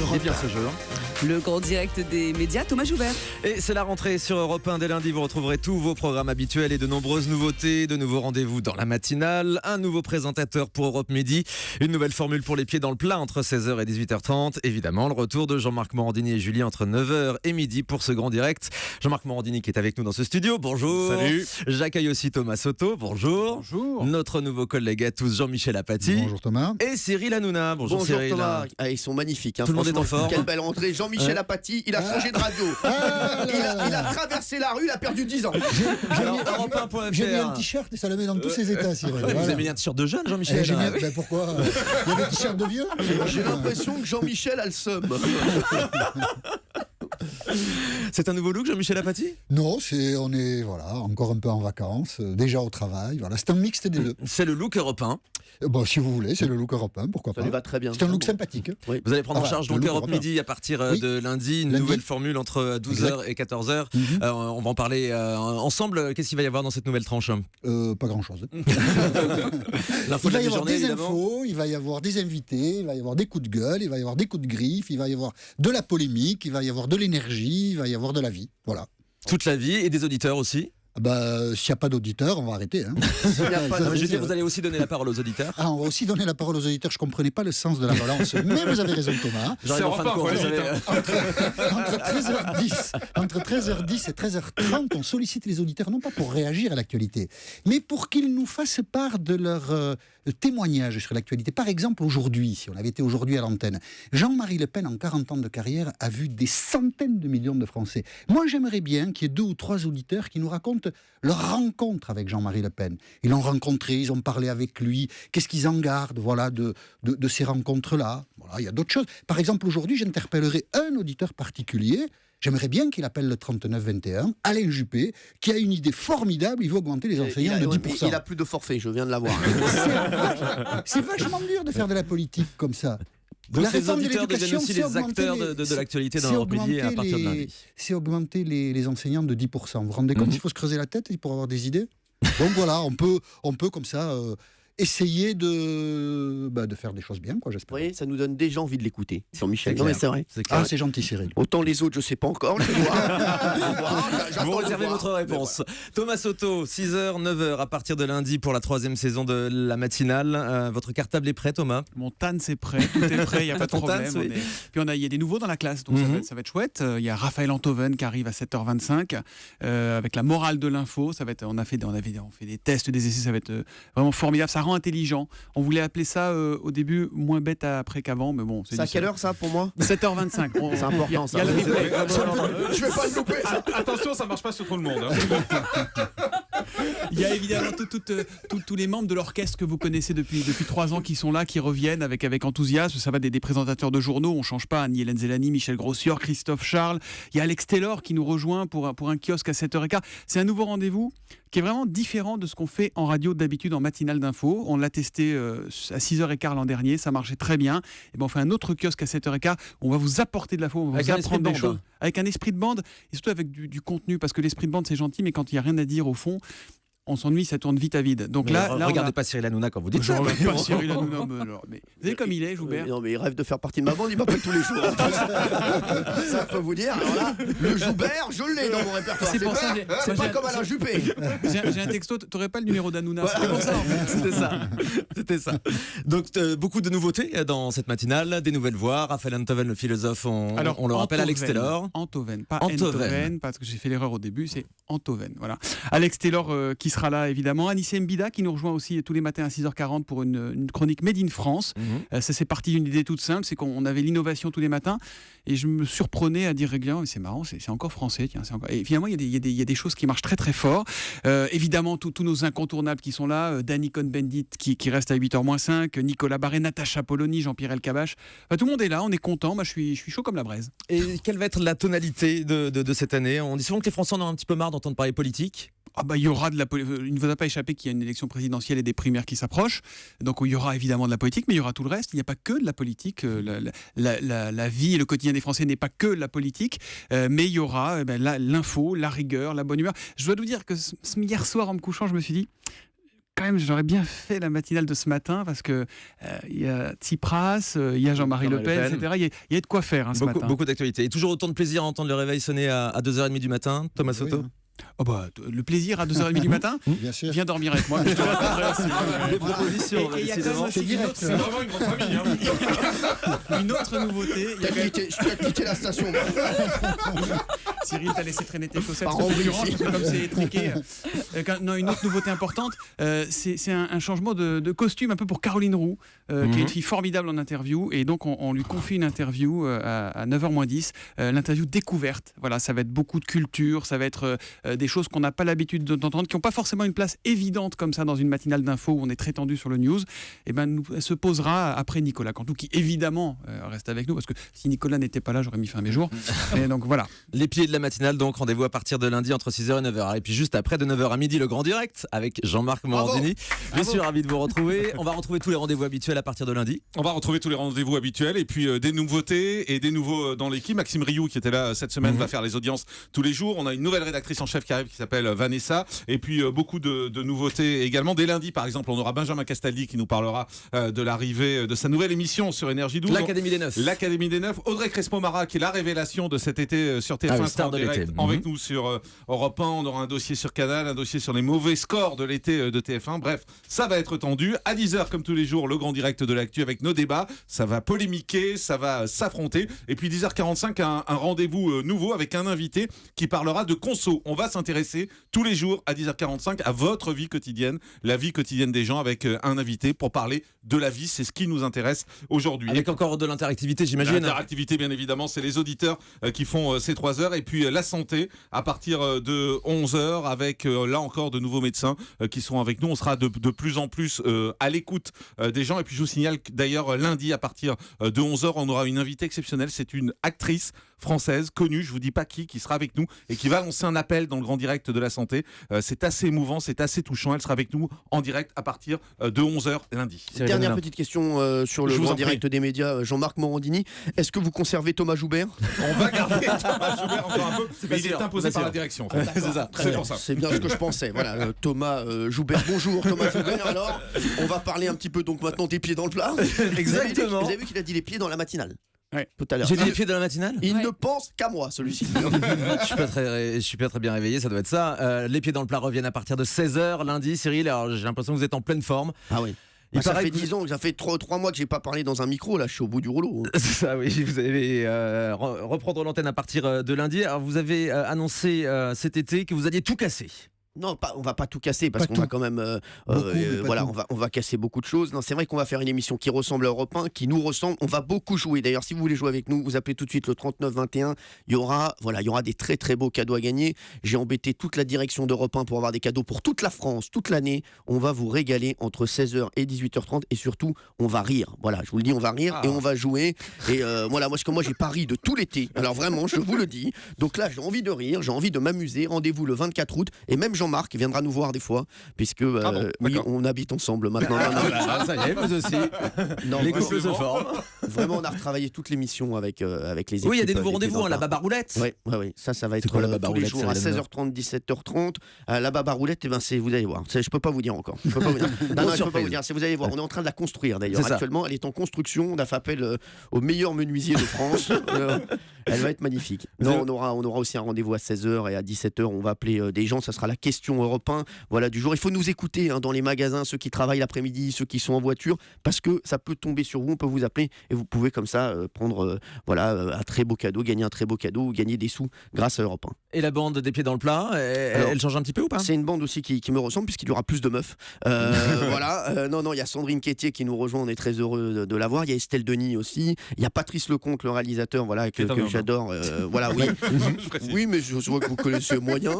C'est bien ce jeu. Le grand direct des médias, Thomas Joubert. Et c'est la rentrée sur Europe 1 dès lundi. Vous retrouverez tous vos programmes habituels et de nombreuses nouveautés, de nouveaux rendez-vous dans la matinale, un nouveau présentateur pour Europe Midi, une nouvelle formule pour les pieds dans le plat entre 16h et 18h30. Évidemment, le retour de Jean-Marc Morandini et Julie entre 9h et midi pour ce grand direct. Jean-Marc Morandini qui est avec nous dans ce studio. Bonjour. Salut. J'accueille aussi Thomas Soto. Bonjour. Bonjour. Notre nouveau collègue à tous, Jean-Michel Apathy. Bonjour Thomas. Et Cyril Hanouna. Bonjour Cyril. Thomas. Ah, ils sont magnifiques. Hein, tout le monde est en forme. Quelle belle rentrée. Jean-Michel Apathy, il a changé de radio. Il a traversé la rue, il a perdu 10 ans. J'ai mis un t-shirt et ça le met dans tous ses états, Cyril. Vous avez mis un t-shirt de jeune, Jean-Michel? Pourquoi? Il y avait un t-shirt de vieux. J'ai l'impression que Jean-Michel a le seum. C'est un nouveau look, Jean-Michel Apathy? Non, on est encore un peu en vacances, déjà au travail. Voilà, c'est un mixte des deux. C'est le look européen. Bon, si vous voulez, c'est le look européen, pourquoi pas. Ça lui va très bien. C'est un look sympathique. Oui. Vous allez prendre en charge donc Europe européen. Midi à partir de lundi, une nouvelle formule entre 12h et 14h. On va en parler ensemble. Qu'est-ce qu'il va y avoir dans cette nouvelle tranche? Pas grand-chose. L'info Il de va la y avoir mi-journée, des évidemment. infos, il va y avoir des invités, il va y avoir des coups de gueule, il va y avoir des coups de griffe, il va y avoir de la polémique, il va y avoir de l'énergie, il va y avoir de la vie. Voilà. Toute la vie et des auditeurs aussi. S'il n'y a pas d'auditeurs, on va arrêter. Hein. Je veux dire, vous allez aussi donner la parole aux auditeurs. On va aussi donner la parole aux auditeurs. Je ne comprenais pas le sens de la relance, mais vous avez raison, Thomas. J'arrive en fin de course. Entre 13h10 et 13h30, on sollicite les auditeurs, non pas pour réagir à l'actualité, mais pour qu'ils nous fassent part de leur témoignage sur l'actualité. Par exemple, aujourd'hui, si on avait été aujourd'hui à l'antenne, Jean-Marie Le Pen, en 40 ans de carrière, a vu des centaines de millions de Français. Moi, j'aimerais bien qu'il y ait 2 ou 3 auditeurs qui nous racontent leur rencontre avec Jean-Marie Le Pen. Ils l'ont rencontré, ils ont parlé avec lui. Qu'est-ce qu'ils en gardent, de ces rencontres-là. Voilà, il y a d'autres choses. Par exemple, aujourd'hui, j'interpellerai un auditeur particulier. J'aimerais bien qu'il appelle le 3921, Alain Juppé, qui a une idée formidable. Il veut augmenter les enseignants de 10%. Il a plus de forfait, je viens de l'avoir. C'est vachement dur de faire de la politique comme ça. Donc La les réforme de auditeurs deviennent l'éducation, aussi c'est les augmenter acteurs de l'actualité dans Europe Midi à partir de lundi. C'est augmenter les enseignants de 10%. Vous vous rendez compte, il faut se creuser la tête pour avoir des idées. Donc voilà, on peut comme ça essayer de faire des choses bien, quoi, j'espère. Vous voyez, ça nous donne déjà envie de l'écouter, Jean-Michel. C'est Non, mais clair. c'est vrai. C'est clair. C'est gentil, Cyril. Autant les autres, je sais pas encore. Vous réservez votre réponse. Thomas Soto, 6h, 9h à partir de lundi pour la 3e saison de la matinale. Votre cartable est prêt, Thomas? Mon TAN, c'est prêt, tout est prêt, il n'y a pas de Ton problème. TAN, oui. Puis il y a des nouveaux dans la classe, donc ça va être chouette. Il y a Raphaël Antoven qui arrive à 7h25 avec la morale de l'info. On fait des tests, des essais, ça va être vraiment formidable. Ça rend intelligent. On voulait appeler ça au début moins bête après qu'avant, mais bon. C'est à quelle heure ça pour moi? 7h25. C'est important ça. Il y a le replay. Je vais pas le louper. Attention, ça marche pas sur tout le monde. Hein. Il y a évidemment tous les membres de l'orchestre que vous connaissez depuis 3 ans qui sont là, qui reviennent avec enthousiasme. Ça va des présentateurs de journaux, on change pas. Annie Hélène Zellani, Michel Grossior, Christophe Charles. Il y a Alex Taylor qui nous rejoint pour un kiosque à 7h15. C'est un nouveau rendez-vous qui est vraiment différent de ce qu'on fait en radio d'habitude en matinale d'info. On l'a testé à 6h15 l'an dernier, ça marchait très bien. Et ben on fait un autre kiosque à 7h15. On va vous apporter de l'info, on va vous apprendre des choses. Avec un esprit de bande et surtout avec du contenu, parce que l'esprit de bande c'est gentil, mais quand il n'y a rien à dire au fond, on s'ennuie, ça tourne vite à vide. Donc là, regardez pas Cyril Hanouna quand vous dites ça. Je regarde pas Cyril Hanouna, mais vous savez comme il est, Joubert. Non, mais il rêve de faire partie de ma bande, il m'appelle tous les jours. Ça peut vous dire. Alors là, le Joubert, je l'ai dans mon répertoire. C'est pour ça, c'est pas comme Alain Juppé. J'ai un texto, t'aurais pas le numéro d'Hanouna. C'était pour ça. En fait. C'était ça. Donc beaucoup de nouveautés dans cette matinale, des nouvelles voix. Raphaël Antoven, le philosophe, on le rappelle, Alex Taylor. Antoven, pas Antoven, parce que j'ai fait l'erreur au début, c'est Antoven. Voilà. Alex Taylor qui sera là évidemment. Anissé Mbida qui nous rejoint aussi tous les matins à 6h40 pour une chronique Made in France. Ça c'est parti d'une idée toute simple, c'est qu'on avait l'innovation tous les matins et je me surprenais à dire régulièrement, mais c'est marrant, c'est encore français. Tiens, et finalement il y a des choses qui marchent très très fort. Évidemment tous nos incontournables qui sont là, Danny Cohn-Bendit qui reste à 8h-5, Nicolas Barré, Natacha Polony, Jean-Pierre Elkabbach. Tout le monde est là, on est content. Moi je suis chaud comme la braise. Et quelle va être la tonalité de cette année? On dit souvent que les Français en ont un petit peu marre d'entendre parler politique. Il y aura il ne vous a pas échappé qu'il y a une élection présidentielle et des primaires qui s'approchent. Donc il y aura évidemment de la politique, mais il y aura tout le reste. Il n'y a pas que de la politique. La vie et le quotidien des Français n'est pas que la politique, mais il y aura l'info, la rigueur, la bonne humeur. Je dois vous dire que hier soir en me couchant, je me suis dit, quand même, j'aurais bien fait la matinale de ce matin parce que il y a Tsipras, il y a Jean-Marie Le Pen, etc. Il y a de quoi faire ce matin. Beaucoup d'actualités. Et toujours autant de plaisir à entendre le réveil sonner à 2h30 du matin, Thomas Soto. Oh le plaisir à 2h30 du matin. Bien sûr. Viens dormir avec moi. Je te raconterai aussi. Des propositions, Et il y a quand même aussi C'est vraiment une grande famille. Hein. une autre nouveauté. Il y a quand même- Je peux quitter la station. Cyril, t'as laissé traîner tes chaussettes, Par c'est envie, concurrent, si. parce que comme c'est étriqué. Non, une autre nouveauté importante, c'est un changement de costume un peu pour Caroline Roux, qui est une fille formidable en interview, et donc on lui confie une interview à 9h-10, l'interview découverte. Voilà, ça va être beaucoup de culture, ça va être des choses qu'on n'a pas l'habitude d'entendre, qui n'ont pas forcément une place évidente comme ça dans une matinale d'info où on est très tendu sur le news. Et elle se posera après Nicolas Cantou, qui évidemment reste avec nous, parce que si Nicolas n'était pas là, j'aurais mis fin à mes jours. Et donc voilà. Les pieds de la matinale, donc rendez-vous à partir de lundi entre 6h et 9h. Et puis juste après, de 9h à midi, le grand direct avec Jean-Marc Morandini. Je suis ravi de vous retrouver. On va retrouver tous les rendez-vous habituels à partir de lundi. On va retrouver tous les rendez-vous habituels et puis des nouveautés et des nouveaux dans l'équipe. Maxime Rioux, qui était là cette semaine, va faire les audiences tous les jours. On a une nouvelle rédactrice en chef qui arrive, qui s'appelle Vanessa. Et puis beaucoup de nouveautés également. Dès lundi, par exemple, on aura Benjamin Castaldi qui nous parlera de l'arrivée de sa nouvelle émission sur Énergie 12. L'Académie des Neufs. L'Académie des Neufs. Audrey Crespo-Mara, qui est la révélation de cet été sur TF1, oui, star en de direct l'été. avec nous sur Europe 1. On aura un dossier sur Canal, un dossier sur les mauvais scores de l'été de TF1. Bref, ça va être tendu. À 10h, comme tous les jours, le grand direct de l'actu avec nos débats. Ça va polémiquer, ça va s'affronter. Et puis 10h45, un rendez-vous nouveau avec un invité qui parlera de conso. On va s'intéresser tous les jours à 10h45 à votre vie quotidienne, la vie quotidienne des gens, avec un invité pour parler de la vie. C'est ce qui nous intéresse aujourd'hui. Avec encore de l'interactivité, j'imagine. L'interactivité, bien évidemment, c'est les auditeurs qui font ces 3 heures. Et puis la santé à partir de 11h avec là encore de nouveaux médecins qui sont avec nous. On sera de plus en plus à l'écoute des gens. Et puis je vous signale que d'ailleurs lundi à partir de 11h, on aura une invitée exceptionnelle. C'est une actrice française connue, je vous dis pas qui sera avec nous et qui va lancer un appel dans le grand direct de la santé. C'est assez émouvant, c'est assez touchant. Elle sera avec nous en direct à partir de 11h lundi. Dernière petite question sur le grand direct des médias, Jean-Marc Morandini. Est-ce que vous conservez Thomas Joubert? On va garder Thomas Joubert encore un peu, mais il est imposé par la direction. En fait. C'est ça. Très C'est bien. pour ça. C'est bien ce que je pensais. Voilà, Thomas Joubert. Bonjour Thomas Joubert. Alors, on va parler un petit peu donc maintenant des pieds dans le plat. Exactement. Vous avez vu qu'il a dit les pieds dans la matinale. Ouais. Tout à l'heure. J'ai dit les pieds de la matinale. Il ne pense qu'à moi, celui-ci. Je suis pas très bien réveillé, ça doit être ça. Les pieds dans le plat reviennent à partir de 16h lundi. Cyril, alors j'ai l'impression que vous êtes en pleine forme. Ah oui. Il Ça paraît fait que vous- 10 ans, ça fait 3 mois que j'ai pas parlé dans un micro. Là, je suis au bout du rouleau. C'est ça, oui. Vous allez reprendre l'antenne à partir de lundi. Alors vous avez annoncé cet été que vous alliez tout casser. Non, on va pas tout casser parce Pas qu'on va tout. quand même, Beaucoup, mais pas voilà, tout. on va casser beaucoup de choses. Non, c'est vrai qu'on va faire une émission qui ressemble à Europe 1, qui nous ressemble. On va beaucoup jouer. D'ailleurs, si vous voulez jouer avec nous, vous appelez tout de suite le 3921. Il y aura des très très beaux cadeaux à gagner. J'ai embêté toute la direction d'Europe 1 pour avoir des cadeaux pour toute la France, toute l'année. On va vous régaler entre 16h et 18h30 et surtout, on va rire. Voilà, je vous le dis, on va rire et on va jouer. Et voilà, moi j'ai pas ri de tout l'été. Alors vraiment, je vous le dis. Donc là, j'ai envie de rire, j'ai envie de m'amuser. Rendez-vous le 24 août et même Jean-Marc viendra nous voir des fois, puisque bon, oui, d'accord. on habite ensemble maintenant. Non, Ça y est, vous aussi. non, Les vraiment, couples se forment. vraiment, on a retravaillé toute l'émission avec les équipes. Oui, il y a des nouveaux des rendez-vous, pieds la dans le baba roulette. plat. Ouais, ça va être quoi, la baba tous les roulette, jours à Cyril 16h30, 17h30. La baba roulette, vous allez voir. Je peux pas vous dire encore. Je peux pas vous dire. Non, je peux pas surprise. vous dire. Vous allez voir. On est en train de la construire d'ailleurs. C'est ça. Actuellement, elle est en construction. On a fait appel au meilleur menuisier de France. Elle va être magnifique. Non, on aura aussi un rendez-vous à 16h et à 17h. On va appeler des gens. Ça sera la question Europe 1. Voilà, du jour. Il faut nous écouter dans les magasins, ceux qui travaillent l'après-midi, ceux qui sont en voiture, parce que ça peut tomber sur vous. On peut vous appeler et vous pouvez comme ça prendre un très beau cadeau, gagner un très beau cadeau ou gagner des sous grâce à Europe 1. Et la bande des pieds dans le plat, elle change un petit peu ou pas? C'est une bande aussi qui me ressemble puisqu'il y aura plus de meufs. Voilà. Non, il y a Sandrine Quétier qui nous rejoint. On est très heureux de la voir. Il y a Estelle Denis aussi. Il y a Patrice Lecomte, le réalisateur, voilà, que j'adore. Voilà, oui. Je précise. Oui, mais je vois que vous connaissez moyen.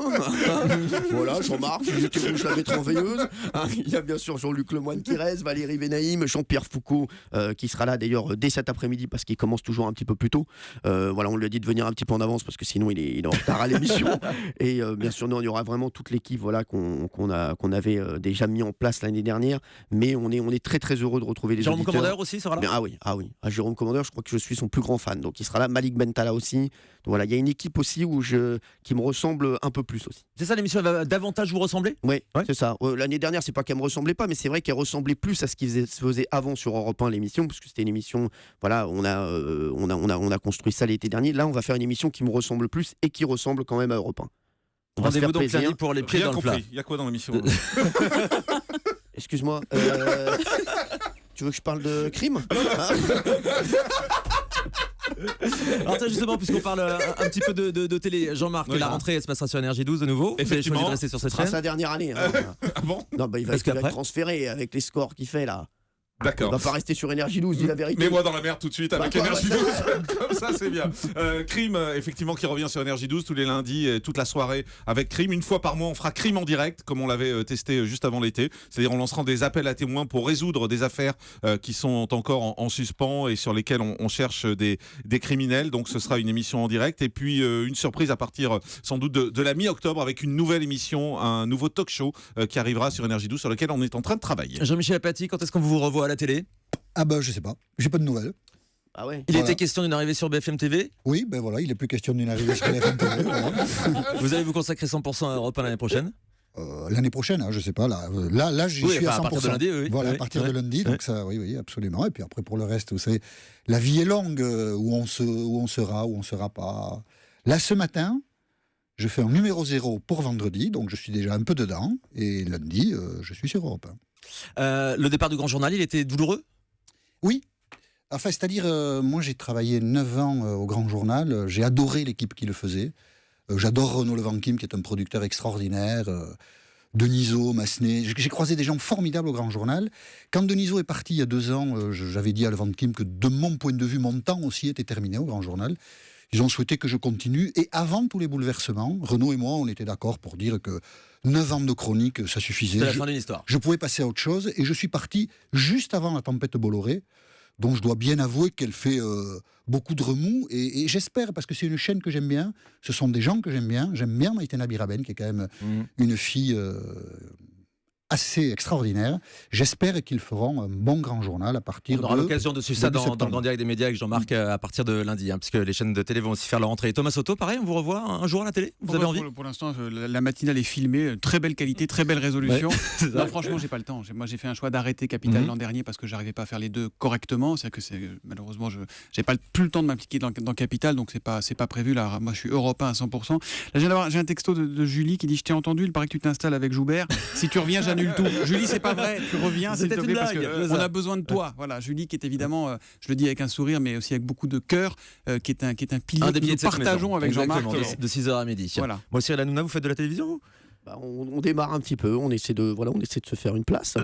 Voilà, Jean-Marc, j'étais rouge la mettre en veilleuse. Il y a bien sûr Jean-Luc Lemoyne qui reste, Valérie Benaïm, Jean-Pierre Foucault qui sera là d'ailleurs dès cet après-midi parce qu'il commence toujours un petit peu plus tôt. Voilà, on lui a dit de venir un petit peu en avance parce que sinon il est en retard à l'émission. Et bien sûr, non, il y aura vraiment toute l'équipe voilà, qu'on avait déjà mis en place l'année dernière. Mais on est très très heureux de retrouver les Jérôme auditeurs. Commandeur aussi sera là? Ah oui. Jérôme Commandeur, je crois que je suis son plus grand fan. Donc il sera là. Malik Bentala Tala aussi. Donc voilà, il y a une équipe aussi qui me ressemble un peu plus aussi. C'est ça, l'émission elle va davantage vous ressembler? Oui, Ouais. c'est ça. L'année dernière, c'est pas qu'elle me ressemblait pas, mais c'est vrai qu'elle ressemblait plus à ce qui se faisait avant sur Europe 1, l'émission, parce que c'était une émission. Voilà, on a construit ça l'été dernier. Là, on va faire une émission qui me ressemble plus et qui ressemble quand même à Europe 1. On va se Rendez-vous faire donc plaisir. lundi pour les pieds Rien dans le plat. compris. Il y a quoi dans l'émission? Excuse-moi. Tu veux que je parle de crime Hein Alors tiens, justement, puisqu'on parle un petit peu de télé, Jean-Marc, Oui. la rentrée elle se passera sur Énergie 12 de nouveau. Vous avez choisi Effectivement. de rester sur cette Ce sera chaîne. sa dernière année. Hein. Ah bon? Non, bah, il va Parce être qu'après transféré avec les scores qu'il fait là. Il D'accord. va pas rester sur Énergie 12, dis la vérité. Mets-moi dans la mer tout de suite avec Bah, Énergie ouais, 12. Comme ça, c'est bien. Crime, effectivement, qui revient sur Énergie 12 tous les lundis, et toute la soirée avec Crime. Une fois par mois, on fera Crime en direct, comme on l'avait testé juste avant l'été. C'est-à-dire, on lancera des appels à témoins pour résoudre des affaires qui sont encore en suspens et sur lesquelles on cherche des criminels. Donc, ce sera une émission en direct. Et puis, une surprise à partir sans doute de la mi-octobre avec une nouvelle émission, un nouveau talk show qui arrivera sur Énergie 12 sur lequel on est en train de travailler. Jean-Michel Apathy, quand est-ce qu'on vous revoit à la télé? Ah ben je sais pas, j'ai pas de nouvelles. Ah ouais. Il Voilà. était question d'une arrivée sur BFM TV. Oui, ben voilà, il est plus question d'une arrivée sur BFM TV. Voilà. Vous allez vous consacrer 100% à Europe 1 l'année prochaine. L'année prochaine, hein, je sais pas, là j'y Oui, suis enfin, à 100%. à partir de lundi, oui. Voilà, Oui, à partir oui. de lundi, donc ça, oui, absolument. Et puis après, pour le reste, vous savez, la vie est longue, où on sera, où on sera pas. Là, ce matin, je fais un numéro 0 pour vendredi, donc je suis déjà un peu dedans, et lundi, je suis sur Europe 1. Le départ du Grand Journal, il était douloureux? Oui. Enfin, c'est-à-dire, moi j'ai travaillé 9 ans au Grand Journal, j'ai adoré l'équipe qui le faisait. J'adore Renaud Levanquim, qui est un producteur extraordinaire, Denisot, Massenet. J'ai croisé des gens formidables au Grand Journal. Quand Denisot est parti il y a 2 ans, j'avais dit à Levanquim que de mon point de vue, mon temps aussi était terminé au Grand Journal. Ils ont souhaité que je continue. Et avant tous les bouleversements, Renaud et moi, on était d'accord pour dire que 9 ans de chronique, ça suffisait. C'est la fin d'une histoire. Je pouvais passer à autre chose et je suis parti juste avant la tempête Bolloré, dont je dois bien avouer qu'elle fait beaucoup de remous et j'espère, parce que c'est une chaîne que j'aime bien, ce sont des gens que j'aime bien Maïtena Biraben qui est quand même une fille assez extraordinaire. J'espère qu'ils feront un bon Grand Journal à partir On aura de l'occasion de suivre ça début dans le septembre. Grand Direct des médias avec Jean-Marc à partir de lundi, puisque les chaînes de télé vont aussi faire leur entrée. Thomas Soto, pareil, on vous revoit un jour à la télé? Vous avez envie? Pour l'instant, la matinale est filmée, très belle qualité, très belle résolution. C'est ça. Non, franchement, j'ai pas le temps. Moi, j'ai fait un choix d'arrêter Capital Mhm. l'an dernier parce que j'arrivais pas à faire les deux correctement. C'est que malheureusement, j'ai pas plus le temps de m'impliquer dans Capital, donc c'est pas prévu là. Moi, je suis européen à 100%. Là, j'ai un texto de Julie qui dit: je t'ai entendu, il paraît que tu t'installes avec Joubert. Si tu reviens, j'annule tout. Julie, c'est pas vrai. Tu reviens, s'il C'était te une plaît, parce blague, c'est qu'on ça. a besoin de toi. Voilà, Julie qui est évidemment, je le dis avec un sourire, mais aussi avec beaucoup de cœur, qui est un pilier Un des que piliers nous de cette partageons maison. avec Jean-Marc. Exactement, de 6h à midi. Voilà. Moi, Cyril Hanouna, vous faites de la télévision, vous? Bah, on démarre un petit peu, on essaie de se faire une place.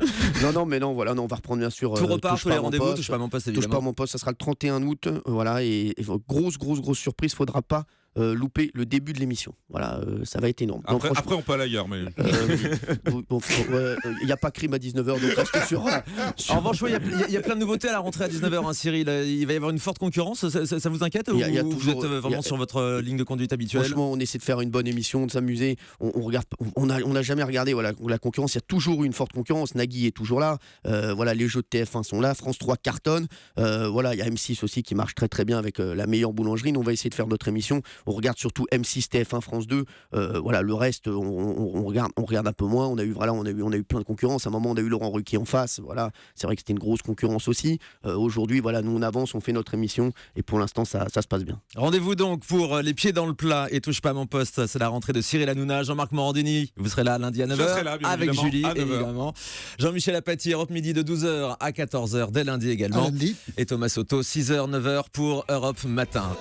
non, on va reprendre bien sûr. Tout repart, Touche tous pas les à mon rendez-vous, poste. touche pas à mon poste, Touche pas à évidemment. mon poste, ça sera le 31 août, voilà, et grosse surprise, faudra pas louper le début de l'émission. Voilà, ça va être énorme. Non, franchement, Après, on peut aller ailleurs, mais. il n'y a pas crime à 19h, donc restez sur. En revanche, oui, il y a plein de nouveautés à la rentrée à 19h, Cyril. Il va y avoir une forte concurrence. Ça vous inquiète ou Il y a vous toujours- êtes vraiment sur votre ligne de conduite habituelle? Franchement, on essaie de faire une bonne émission, de s'amuser. On n'a jamais regardé la concurrence. Il y a toujours eu une forte concurrence. Nagui est toujours là. Voilà, les jeux de TF1 sont là. France 3 cartonne. Voilà, il y a M6 aussi qui marche très très bien avec la meilleure boulangerie. Nous, on va essayer de faire notre émission. On regarde surtout M6, TF1, France 2. Voilà, le reste, on regarde un peu moins. On a eu plein de concurrence. À un moment, on a eu Laurent Ruquier en face. Voilà, c'est vrai que c'était une grosse concurrence aussi. Aujourd'hui, voilà, nous on avance, on fait notre émission et pour l'instant, ça se passe bien. Rendez-vous donc pour les pieds dans le plat et touche pas à mon poste. C'est la rentrée de Cyril Hanouna, Jean-Marc Morandini. Vous serez là lundi à 9h. Je serai là, bien avec évidemment, Julie, à 9h. évidemment. Jean-Michel Apathy, Europe Midi de 12h à 14h dès lundi également. À lundi. Et Thomas Soto, 6h, 9h pour Europe Matin.